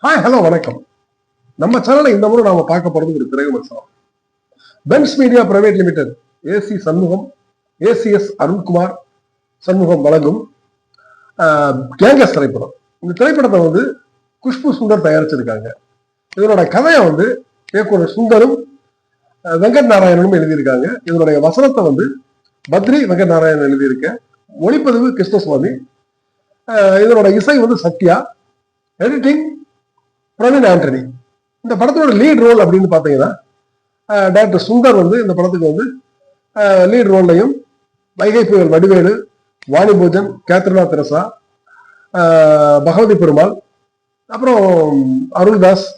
Hi hello வணக்கம். நம்ம சேனலை இந்த முறை நாம பார்க்க போறது ஒரு திரை விமர்சனம். Benz Media Private Limited AC Shanmugam, ACS Arunkumar Shanmugam வழங்கும் கேங்கஸ் திரைப்படம். இந்த திரைப்படத்தை வந்து குஷ்பு சுந்தர் தயாரிச்சிருக்காங்க. இதனோட கதையை வந்து இயக்குனர் சுந்தரும் வெங்கட் நாராயணனும் எழுதியிருக்காங்க. இதனுடைய வசனத்தை வந்து பத்ரி வெங்கட் நாராயணன் எழுதியிருக்க, ஒளிப்பதிவு கிருஷ்ணசுவாமி, இதனோட இசை வந்து சத்யா, எடிட்டிங் பிரவீன் ஆண்டனி. இந்த படத்தோட லீட் ரோல் அப்படின்னு பாத்தீங்கன்னா டைரக்டர் சுந்தர் வந்து இந்த படத்துக்கு வந்து லீட் ரோல்லையும், வைகை புயல் வடிவேலு, வாணிபோஜன், கேத்ரினா தெரசா, பகவதி பெருமாள், அப்புறம் அருள்தாஸ்,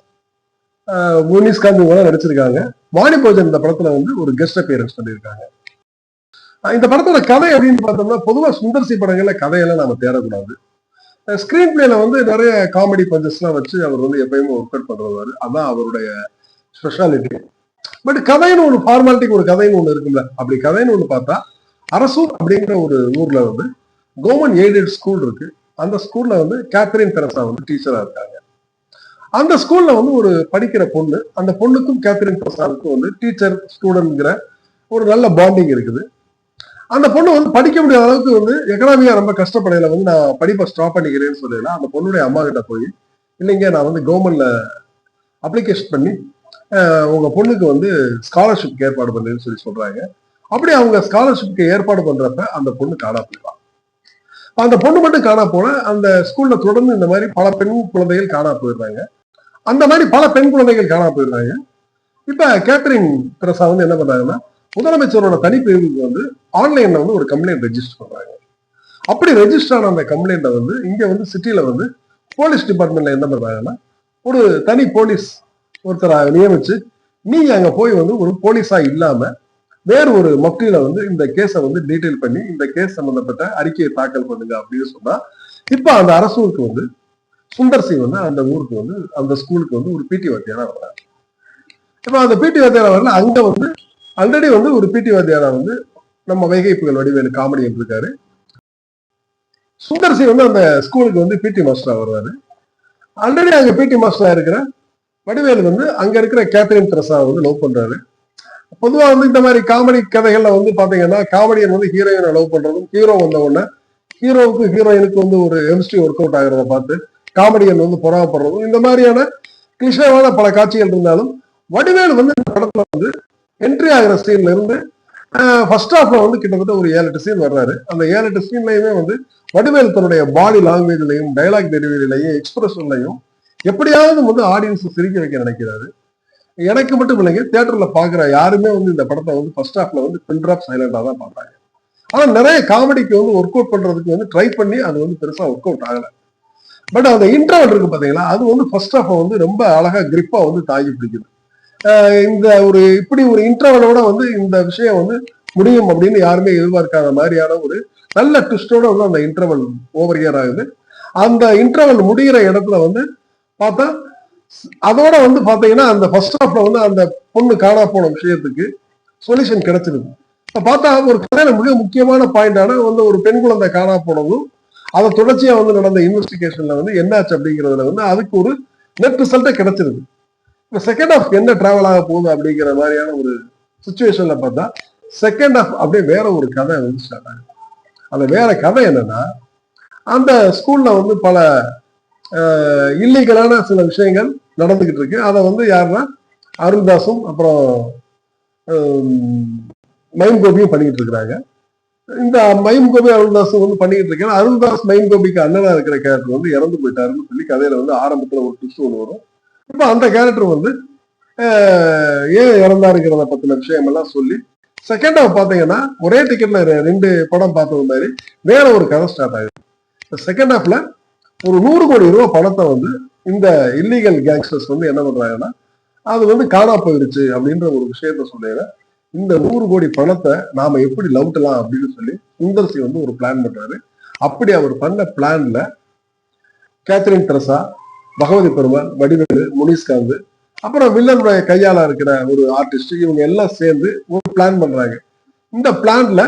முனிஸ்காந்த் இவங்க நடிச்சிருக்காங்க. வாணிபோஜன் இந்த படத்துல வந்து ஒரு கெஸ்ட் அப்பியரன்ஸ் பண்ணியிருக்காங்க. இந்த படத்தோட கதை அப்படின்னு பார்த்தோம்னா, பொதுவாக சுந்தர்சி படங்கள்ல கதையெல்லாம் நாம தேடக்கூடாது. ஸ்கிரீன் பிளேல வந்து நிறைய காமெடி பஞ்சஸ் எல்லாம் வச்சு அவர் வந்து எப்பயுமே ஒர்க் அவுட் பண்றவாரு. அதான் அவருடைய ஸ்பெஷாலிட்டி. பட் கதைன்னு ஒரு ஃபார்மாலிட்டிக்கு ஒரு கதைன்னு ஒண்ணு இருக்குல்ல, அப்படி கதைன்னு ஒண்ணு பார்த்தா அரசூர் அப்படிங்கிற ஒரு ஊர்ல வந்து கவர்மெண்ட் எய்டட் ஸ்கூல் இருக்கு. அந்த ஸ்கூல்ல வந்து கேத்ரின் தெரசா வந்து டீச்சரா இருக்காங்க. அந்த ஸ்கூல்ல வந்து ஒரு படிக்கிற பொண்ணு, அந்த பொண்ணுக்கும் கேத்ரின் தெரசாவுக்கும் வந்து டீச்சர் ஸ்டூடெண்ட்ங்கிற ஒரு நல்ல பாண்டிங் இருக்குது. அந்த பொண்ணு வந்து படிக்க முடியாத அளவுக்கு வந்து எக்கனாமியா ரொம்ப கஷ்டப்படையில வந்து நான் படிப்பை ஸ்டாப் பண்ணிக்கிறேன்னு சொல்லல. அந்த பொண்ணுடைய அம்மா கிட்ட போய், இல்லைங்க நான் வந்து கவர்மெண்ட்ல அப்ளிகேஷன் பண்ணி உங்க பொண்ணுக்கு வந்து ஸ்காலர்ஷிப்க்கு ஏற்பாடு பண்ணுன்னு சொல்லி சொல்றாங்க. அப்படி அவங்க ஸ்காலர்ஷிப்க்கு ஏற்பாடு பண்றப்ப அந்த பொண்ணு காணா போயிடுவான். அந்த பொண்ணு மட்டும் காணா போல அந்த ஸ்கூல்ல தொடர்ந்து இந்த மாதிரி பல பெண் குழந்தைகள் காணா போயிடுறாங்க. அந்த மாதிரி பல பெண் குழந்தைகள் காணா போயிடுறாங்க. இப்ப கேத்ரின் தெரசா வந்து என்ன பண்றாங்கன்னா, முதலமைச்சரோட தனிப்பிரிவுக்கு வந்து ஆன்லைன்ல வந்து ஒரு கம்ப்ளைண்ட் ரெஜிஸ்டர் பண்றாங்க. அப்படி ரெஜிஸ்டர் ஆன அந்த கம்ப்ளைண்ட்டை வந்து இங்க வந்து சிட்டில வந்து போலீஸ் டிபார்ட்மெண்ட்ல என்ன பண்றாங்கன்னா, ஒரு தனி போலீஸ் ஒருத்தரை நியமிச்சு, நீங்க அங்க போய் வந்து ஒரு போலீஸா இல்லாம வேறு ஒரு மஃப்டியில வந்து இந்த கேஸை வந்து டீடைல் பண்ணி இந்த கேஸ் சம்பந்தப்பட்ட அறிக்கையை தாக்கல் பண்ணுங்க அப்படின்னு சொன்னா, இப்ப அந்த அரசூருக்கு வந்து சுந்தர் சிங் வந்து அந்த ஊருக்கு வந்து அந்த ஸ்கூலுக்கு வந்து ஒரு பிடி வாத்தியாரா வர்றாரு. இப்ப அந்த பிடி வாத்தியாரா வரல, அங்க வந்து ஆல்ரெடி வந்து ஒரு பிடி வாத்தியாரா வந்து நம்ம வைகை புயல் வடிவேலு காமெடி இருக்காரு. சுந்தர் சிங் வந்து அந்த ஸ்கூலுக்கு வந்து பிடி மாஸ்டரா வருவாரு. ஆல்ரெடி அங்க பிடி மாஸ்டரா இருக்கிற வடிவேலு வந்து அங்க இருக்கிற கேத்ரின் தெரசா வந்து லவ் பண்றாரு. பொதுவா வந்து இந்த மாதிரி காமெடி கதைகள்ல வந்து பாத்தீங்கன்னா, காமெடியன் வந்து ஹீரோயினை லவ் பண்றதும், ஹீரோ வந்த உடனே ஹீரோவுக்கு ஹீரோயினுக்கு வந்து ஒரு கெமிஸ்ட்ரி ஒர்க் அவுட் ஆகிறத பார்த்து காமெடியன் வந்து பொறாமப்படுறதும், இந்த மாதிரியான கிளிஷேவான பல காட்சிகள் இருந்தாலும், வடிவேலு வந்து இந்த படத்துல வந்து என்ட்ரி ஆகிற சீன்ல இருந்து ஃபர்ஸ்ட் ஹாஃப்ல வந்து கிட்டத்தட்ட ஒரு 7-8 சீன் வர்றாரு. அந்த 7-8 சீன்லயுமே வந்து வடிவேலு தன்னுடைய பாடி லாங்குவேஜ்லையும், டைலாக் டெலிவரியிலையும், எக்ஸ்பிரஷன்லையும் எப்படியாவது வந்து ஆடியன்ஸ் சிரிக்க வைக்க நினைக்கிறாரு. எனக்கு மட்டும் இல்லைங்க, தியேட்டர்ல பாக்குற யாருமே வந்து இந்த படத்தை வந்து ஃபர்ஸ்ட் ஹாஃப்ல வந்து பின் டிராப் சைலண்டா தான் பார்த்தாங்க. ஆனா நிறைய காமெடிக்கு வந்து ஒர்க் அவுட் பண்றதுக்கு வந்து ட்ரை பண்ணி அது வந்து பெருசா ஒர்க் அவுட் ஆகல. பட் அந்த இன்டர்வல் இருக்கு பாத்தீங்களா, அது வந்து ஃபர்ஸ்ட் ஹாஃப் வந்து ரொம்ப அழகா கிரிப்பா வந்து தாங்கி பிடிக்குது. இந்த ஒரு இப்படி ஒரு இன்டர்வலோட வந்து இந்த விஷயம் வந்து முடியும் அப்படின்னு யாருமே எதிர்பார்க்காத மாதிரியான ஒரு நல்ல ட்விஸ்டோட வந்து அந்த இன்டர்வல் ஓவர் இயர் ஆகுது. அந்த இன்டர்வல் முடிகிற இடத்துல வந்து பார்த்தா, அதோட வந்து பாத்தீங்கன்னா அந்த ஃபர்ஸ்ட் ஹாஃப்ல வந்து அந்த பொண்ணு காணா போன விஷயத்துக்கு சொல்யூஷன் கிடைச்சிருது. இப்ப பார்த்தா ஒரு கதையில மிக முக்கியமான பாயிண்டான வந்து ஒரு பெண் குழந்தை காணா போனதும், அதை தொடர்ச்சியா வந்து நடந்த இன்வெஸ்டிகேஷன்ல வந்து என்னாச்சு அப்படிங்கிறதுல வந்து அதுக்கு ஒரு நெட் ரிசல்ட்டே கிடைச்சிருது. இப்ப செகண்ட் ஹாஃப் என்ன டிராவல் ஆக போகுது அப்படிங்கிற மாதிரியான ஒரு சுச்சுவேஷன்ல பார்த்தா, செகண்ட் ஹாஃப் அப்படியே வேற ஒரு கதை வந்து ஸ்டார்ட் ஆகுது. அந்த வேற கதை என்னன்னா, அந்த ஸ்கூல்ல வந்து பல இல்லீகலான சில விஷயங்கள் நடந்துகிட்டு இருக்கு. அதை வந்து யாருன்னா அருள்தாஸும் அப்புறம் மைம் கோபியும் பண்ணிக்கிட்டு இருக்கிறாங்க. இந்த மைம் கோபி அருள்தாஸும் வந்து பண்ணிக்கிட்டு இருக்கேன். அருள்தாஸ் மைம் கோபிக்கு அண்ணனா இருக்கிற கேரக்டர் வந்து இறந்து போயிட்டாருன்னு சொல்லி கதையில வந்து ஆரம்பத்துல ஒரு ட்விஸ்ட் ஒன்று வரும். இப்ப அந்த கேரக்டர் வந்து ஏன் இறந்தாருங்கிறத பத்தின விஷயம் எல்லாம் சொல்லி செகண்ட் ஹாஃப் பாத்தீங்கன்னா ஒரே டிக்கெட்ல 2 படம் பார்த்தது மாதிரி வேற ஒரு கதை ஸ்டார்ட் ஆகுது. செகண்ட் ஹாஃப்ல ஒரு 100 கோடி ரூபாய் பணத்தை வந்து இந்த இல்லீகல் கேங்ஸ்டர்ஸ் வந்து என்ன பண்றாங்கன்னா, அது வந்து காணா போயிடுச்சு அப்படின்ற ஒரு விஷயத்த சொல்லிடுற, இந்த 100 கோடி பணத்தை நாம எப்படி லவுட்டலாம் அப்படின்னு சொல்லி சுந்தர் சி வந்து ஒரு பிளான் பண்றாரு. அப்படி அவர் பண்ண பிளான்ல கேத்ரின் தெரசா, பகவதி பெருமாள், வடிவேலு, முனிஸ்காந்த், அப்புறம் வில்லனுடைய கையாளா இருக்கிற ஒரு ஆர்டிஸ்ட், இவங்க எல்லாம் சேர்ந்து ஒரு பிளான் பண்றாங்க. இந்த பிளான்ல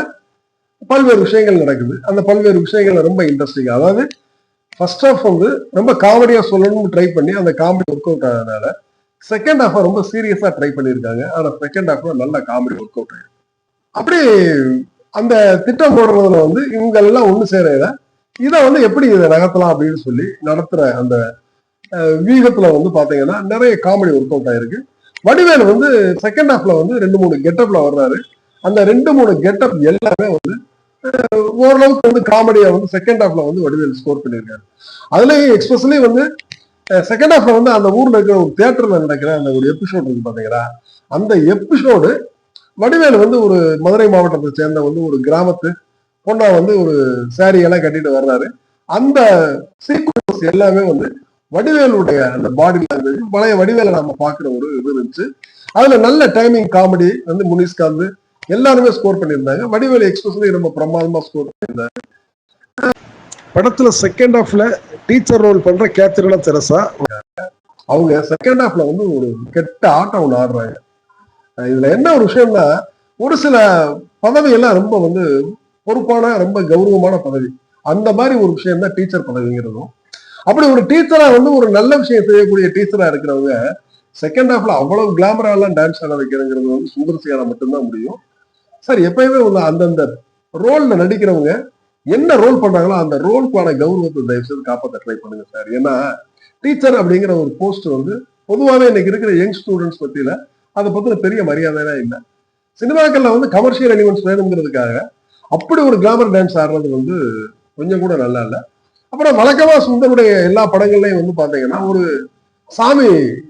பல்வேறு விஷயங்கள் நடக்குது. அந்த பல்வேறு விஷயங்கள் ரொம்ப இன்ட்ரெஸ்டிங். அதாவது ஃபர்ஸ்ட் ஹாஃப் வந்து ரொம்ப காமெடியா சொல்லணும்னு ட்ரை பண்ணி அந்த காமெடி ஒர்க் அவுட் ஆனதுனால செகண்ட் ஹாஃப் ரொம்ப சீரியஸா ட்ரை பண்ணியிருக்காங்க. ஆனா செகண்ட் ஹாஃப்ல நல்ல காமெடி ஒர்க் அவுட் ஆயிருக்கு. அப்படி அந்த திட்டம் போடுறதுல வந்து இவங்க எல்லாம் ஒண்ணு சேர இதை வந்து எப்படி இதை நகர்த்தலாம் அப்படின்னு சொல்லி நடத்துற அந்த வியூகத்துல வந்து பாத்தீங்கன்னா நிறைய காமெடி ஒர்க் அவுட் ஆயிருக்கு. வடிவேலு வந்து செகண்ட் ஹாஃப்ல வந்து 2-3 கெட்டப்ல வர்றாரு. அந்த 2-3 கெட்டப் எல்லாமே வந்து ஓரளவுக்கு வந்து காமெடியா வந்து செகண்ட் ஹாஃப்ல வந்து வடிவேலு ஸ்கோர் பண்ணியிருக்காரு. அதுலயும் எக்ஸ்பெஷலி வந்து செகண்ட் ஹாஃப்ல வந்து அந்த ஊர்ல இருக்கிற ஒரு தியேட்டர்ல நடக்கிற அந்த ஒரு எபிசோடு இருக்கு பாத்தீங்களா, அந்த எபிசோடு வடிவேலு வந்து ஒரு மதுரை மாவட்டத்தை சேர்ந்த வந்து ஒரு கிராமத்து பொண்ணா வந்து ஒரு சாரி எல்லாம் கட்டிட்டு வர்றாரு. அந்த சீக்வன்ஸ் எல்லாமே வந்து வடிவேலுடைய அந்த பாடி லாங்குவேஜ் பழைய வடிவேலை நம்ம பாக்குற ஒரு இது இருந்துச்சு. அதுல நல்ல டைமிங் காமெடி வந்து முனிஸ்காந்த் எல்லாருமே ஸ்கோர் பண்ணியிருந்தாங்க. வடிவேலு எக்ஸ்பெஷலி ரொம்ப பிரமாதமா ஸ்கோர் பண்ணியிருந்தாங்க. படத்துல செகண்ட் ஹாஃப்ல டீச்சர் ரோல் பண்ற கேத்ரினா தெரசா அவங்க செகண்ட் ஹாஃப்ல வந்து ஒரு கெட்ட ஆட்டம் ஒண்ணு ஆடுறாங்க. இதுல என்ன ஒரு விஷயம்னா, ஒரு சில பதவி எல்லாம் ரொம்ப வந்து பொறுப்பான ரொம்ப கௌரவமான பதவி. அந்த மாதிரி ஒரு விஷயம் தான் டீச்சர் பதவிங்கிறதும். அப்படி ஒரு டீச்சரா வந்து ஒரு நல்ல விஷயம் செய்யக்கூடிய டீச்சரா இருக்கிறவங்க செகண்ட் ஹாஃப்ல அவ்வளவு கிளாமரா எல்லாம் டான்ஸ் ஆட வைக்கிறதுங்கிறது வந்து சுந்தரசியால மட்டும்தான் முடியும். சார் எப்பயுமே வந்து அந்தந்த ரோல்ல நடிக்கிறவங்க என்ன ரோல் பண்றாங்களோ அந்த ரோலுக்கான கௌரவத்தை தயவு செய்து காப்பாற்ற ட்ரை பண்ணுங்க சார். ஏன்னா டீச்சர் அப்படிங்கிற ஒரு போஸ்ட் வந்து பொதுவாகவே இன்னைக்கு இருக்கிற யங் ஸ்டூடெண்ட்ஸ் பத்தியில அதை பத்தின பெரிய மரியாதைலாம் இல்லை. சினிமாக்கள்ல வந்து கமர்ஷியல் எலிமெண்ட்ஸ் வேணுங்கிறதுக்காக அப்படி ஒரு கிளாமர் டான்ஸ் ஆடுறது வந்து கொஞ்சம் கூட நல்லா இல்லை. அப்புறம் வழக்கமா சுந்தருடைய எல்லா படங்கள்லயும் வந்து பாத்தீங்கன்னா ஒரு சாமி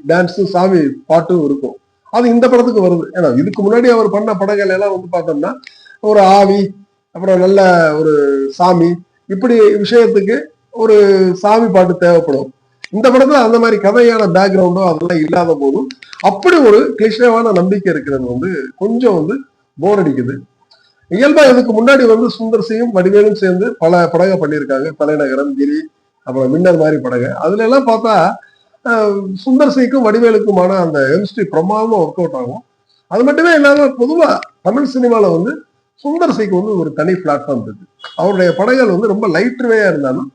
டான்ஸும் சாமி பாட்டும் இருக்கும். அது இந்த படத்துக்கு வருது. ஏன்னா இதுக்கு முன்னாடி அவர் பண்ண படங்கள் எல்லாம் வந்து பார்த்தோம்னா ஒரு ஆவி, அப்புறம் நல்ல ஒரு சாமி, இப்படி விஷயத்துக்கு ஒரு சாமி பாட்டு தேவைப்படும். இந்த படத்துல அந்த மாதிரி கதையான பேக்ரவுண்டோ அதெல்லாம் இல்லாத போதும் அப்படி ஒரு கிளிஷேவான நம்பிக்கை இருக்கிறது வந்து கொஞ்சம் வந்து போர் அடிக்குது. இயல்பா இதுக்கு முன்னாடி வந்து சுந்தர் சியும் வடிவேலும் சேர்ந்து பல படங்கள் பண்ணியிருக்காங்க. தலைநகரம், கிரி, அப்புறம் மின்னல் மாதிரி படங்கள். அதுல எல்லாம் பார்த்தா சுந்தர் சிக்கும் வடிவேலுக்குமான அந்த கெமிஸ்ட்ரி பிரமாதமா ஒர்க் அவுட் ஆகும். அது மட்டுமே இல்லாம பொதுவா தமிழ் சினிமால வந்து சுந்தர் சிக்கு வந்து ஒரு தனி பிளாட்ஃபார்ம் இருக்கு. அவருடைய படங்கள் வந்து ரொம்ப லைட் வேயா இருந்தாலும்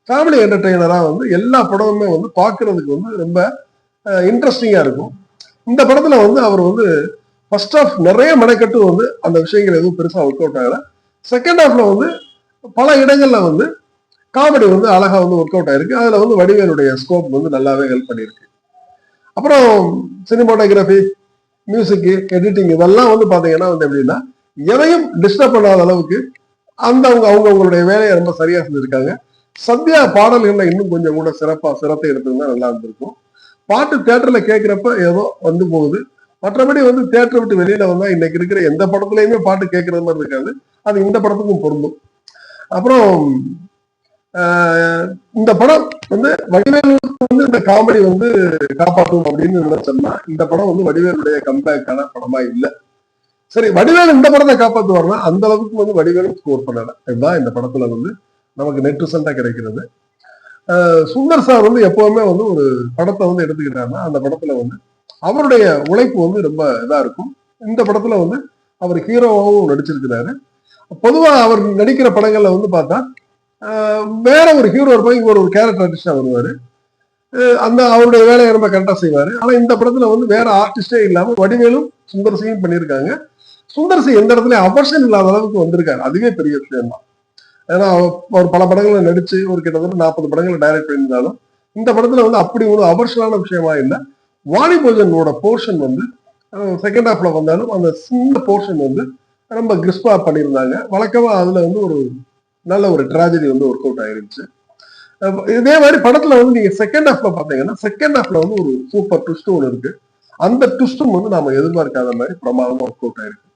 ஃபேமிலி என்டர்டெய்னரா வந்து எல்லா படமுமே வந்து பாக்குறதுக்கு வந்து ரொம்ப இன்ட்ரெஸ்டிங்கா இருக்கும். இந்த படத்துல வந்து அவர் வந்து ஃபர்ஸ்ட் ஹாஃப் நிறைய மெனக்கட்டு வந்து அந்த விஷயங்கள் எதுவும் பெருசா ஒர்க் அவுட் ஆகல. செகண்ட் ஹாஃப்ல வந்து பல இடங்கள்ல வந்து காமெடி வந்து அழகா வந்து ஒர்க் அவுட் ஆயிருக்கு. அதுல வந்து வடிவேலுடைய ஸ்கோப் வந்து நல்லாவே ஹெல்ப் பண்ணியிருக்கு. அப்புறம் சினிமாட்டோகிராஃபி, மியூசிக், எடிட்டிங் இதெல்லாம் வந்து பாத்தீங்கன்னா வந்து எப்படின்னா எதையும் டிஸ்டர்ப் பண்ணாத அளவுக்கு அந்த அவங்களுடைய வேலையை ரொம்ப சரியா செஞ்சிருக்காங்க. சத்யா பாடல்கள்ல இன்னும் கொஞ்சம் கூட சிரத்தை எடுத்திருந்தா நல்லா இருந்திருக்கும். பாட்டு தியேட்டர்ல கேட்கிறப்ப ஏதோ வந்து போகுது. மற்றபடி வந்து தியேட்டர் விட்டு வெளியில வந்தா இன்னைக்கு இருக்கிற எந்த படத்துலயுமே பாட்டு கேட்கறது மாதிரி இருக்காது. அது இந்த படத்துக்கும் பொருந்தும். அப்புறம் இந்த படம் வந்து வடிவேலுக்கு வந்து இந்த காமெடி வந்து காப்பாற்றும் அப்படின்னு நினைச்சோம்னா இந்த படம் வந்து வடிவேலுடைய கம்பேக்கான படமா இல்லை. சரி, வடிவேலு இந்த படத்தை காப்பாற்றுவார்னா அந்த அளவுக்கு வந்து வடிவேலு ஸ்கோர் பண்ணல. இதுதான் இந்த படத்துல வந்து நமக்கு நெட் ரிசல்ட்டா கிடைக்கிறது. சுந்தர் சார் வந்து எப்பவுமே வந்து ஒரு படத்தை வந்து எடுத்துக்கிட்டாருன்னா அந்த படத்துல வந்து அவருடைய உழைப்பு வந்து ரொம்ப இதா இருக்கும். இந்த படத்துல வந்து அவர் ஹீரோவாகவும் நடிச்சிருக்கிறாரு. பொதுவா அவர் நடிக்கிற படங்கள்ல வந்து பார்த்தா வேற ஒரு ஹீரோ இருப்பாங்க, இவர் ஒரு கேரக்டர் ஆர்டிஸ்டா வருவாரு. அந்த அவருடைய வேலையை ரொம்ப கரெக்டா செய்வாரு. ஆனா இந்த படத்துல வந்து வேற ஆர்டிஸ்டே இல்லாம வடிவேலும் சுந்தர் சியும் பண்ணியிருக்காங்க. சுந்தர் சி எந்த இடத்துல அவர்ஷன் இல்லாத அளவுக்கு வந்திருக்காரு. அதுவே பெரிய விஷயம் தான். ஏன்னா அவர் பல படங்களை நடிச்சு ஒரு கிட்டத்தட்ட 40 படங்களை டைரக்ட் பண்ணியிருந்தாலும் இந்த படத்துல வந்து அப்படி ஒரு அவர்ஷனான விஷயமா இல்லை. வாணிபோஜனோட போர்ஷன் வந்து செகண்ட் ஹாஃப்ல வந்தாலும் அந்த சின்ன போர்ஷன் வந்து ரொம்ப கிறிஸ்பா பண்ணியிருந்தாங்க. வழக்கமா அதுல வந்து ஒரு நல்ல ஒரு ட்ராஜடி வந்து ஒர்க் அவுட் ஆயிருச்சு. இதே மாதிரி படத்துல வந்து நீங்க செகண்ட் ஹாஃப்ல பாத்தீங்கன்னா செகண்ட் ஹாஃப்ல வந்து ஒரு சூப்பர் ட்விஸ்ட் ஒன்று இருக்கு. அந்த ட்விஸ்டும் வந்து நாம எதிர்பார்க்காத மாதிரி பிரமாதமா ஒர்க் அவுட் ஆயிருக்கு.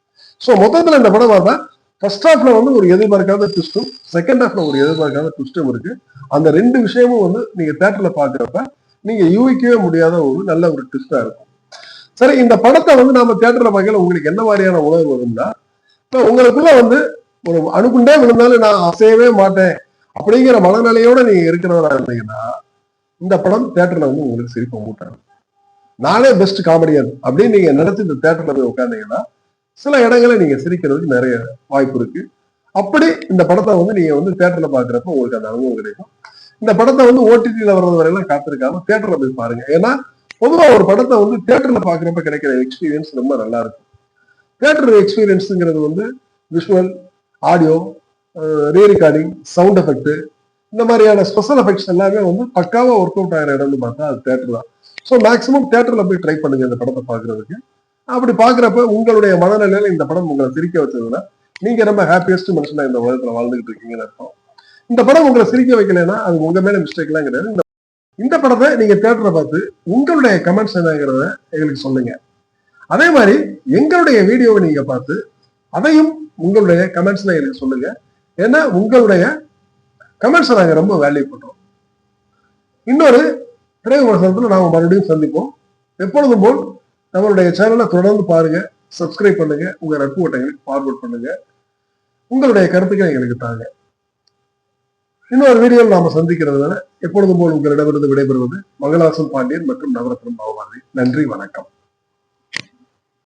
ஸோ மொத்தத்துல இந்த படம் பார்த்தா ஃபர்ஸ்ட் ஹாஃப்ல வந்து ஒரு எதிர்பார்க்காத ட்விஸ்டும் செகண்ட் ஹாஃப்ல ஒரு எதிர்பார்க்காத ட்விஸ்டும் இருக்கு. அந்த ரெண்டு விஷயமும் வந்து நீங்க தியேட்டர்ல பாக்குறப்ப நீங்க யூகிக்கவே முடியாத ஒரு நல்ல ஒரு ட்விஸ்டா இருக்கும். சரி, இந்த படத்தை வந்து நாம தியேட்டர்ல பார்க்கல உங்களுக்கு என்ன மாதிரியான உணர்வு வரும்னா, இப்ப உங்களுக்குள்ள வந்து ஒரு அணுகுண்டே விழுந்தாலும் நான் அசையவே மாட்டேன் அப்படிங்கிற மனநிலையோட நீங்க இருக்கிறவரா இருந்தீங்கன்னா இந்த படம் தியேட்டர்ல வந்து உங்களுக்கு சிரிப்ப மூட்டாங்க. நானே பெஸ்ட் காமெடியன் அப்படின்னு நீங்க நினைச்சு இந்த தியேட்டர்ல போய் உட்காந்தீங்கன்னா சில இடங்களை நீங்க சிரிக்கிறதுக்கு நிறைய வாய்ப்பு இருக்கு. அப்படி இந்த படத்தை வந்து நீங்க வந்து தியேட்டர்ல பாக்குறப்ப உங்களுக்கு அந்த அனுபவம் கிடைக்கும். இந்த படத்தை வந்து ஓடிடியில வர்றது வரையெல்லாம் காத்திருக்காம தியேட்டர்ல போய் பாருங்க. ஏன்னா பொதுவா ஒரு படத்தை வந்து தியேட்டர்ல பாக்குறப்ப கிடைக்கிற எக்ஸ்பீரியன்ஸ் ரொம்ப நல்லா இருக்கும். தியேட்டர் எக்ஸ்பீரியன்ஸுங்கிறது வந்து விஷுவல், ஆடியோ, ரீ ரெக்கார்டிங், சவுண்ட் எஃபெக்ட், இந்த மாதிரியான ஸ்பெஷல் எஃபெக்ட்ஸ் எல்லாமே வந்து பக்காவா ஒர்க் அவுட் ஆகிற இடம்னு பார்த்தா அது தியேட்டர் தான். ஸோ மேக்ஸிமம் தியேட்டர்ல போய் ட்ரை பண்ணுங்க இந்த படத்தை பாக்குறதுக்கு. அப்படி பாக்குறப்ப உங்களுடைய மனநிலையில இந்த படம் உங்களை சிரிக்க வச்சதுன்னா நீங்க ரொம்ப ஹாப்பியஸ்ட் மனுஷனா இந்த உலகத்துல வாழ்ந்துகிட்டு இருக்கீங்கன்னு அர்த்தம். இந்த படம் உங்களை சிரிக்க வைக்கலைன்னா அது உங்க மேல மிஸ்டேக் எல்லாம் கிடையாது. இந்த படத்தை நீங்க தியேட்டரை பார்த்து உங்களுடைய கமெண்ட்ஸ் என்னங்கிறத எங்களுக்கு சொல்லுங்க. அதே மாதிரி எங்களுடைய வீடியோவை நீங்க பார்த்து அதையும் உங்களுடைய கமெண்ட்ஸ்ல எனக்கு சொல்லுங்க. ஏன்னா உங்களுடைய கமெண்ட்ஸை நாங்க ரொம்ப வேல்யூ பண்றோம். இன்னொரு திரை விமர்சனத்துல நாம மறுபடியும் சந்திப்போம். எப்பொழுதும் போல் நம்மளுடைய சேனலை தொடர்ந்து பாருங்க, சப்ஸ்கிரைப் பண்ணுங்க, உங்க நட்பு வட்டங்களுக்கு ஃபார்வர்ட் பண்ணுங்க, உங்களுடைய கருத்துக்களை எங்களுக்கு தாங்க. இன்னொரு வீடியோவில் நாம சந்திக்கிறதுனால எப்பொழுதும் போல் உங்களிடமிருந்து விடைபெறுவது மங்களாசன் பாண்டியன் மற்றும் நவரத்னம் பாவபாரதி. நன்றி, வணக்கம்.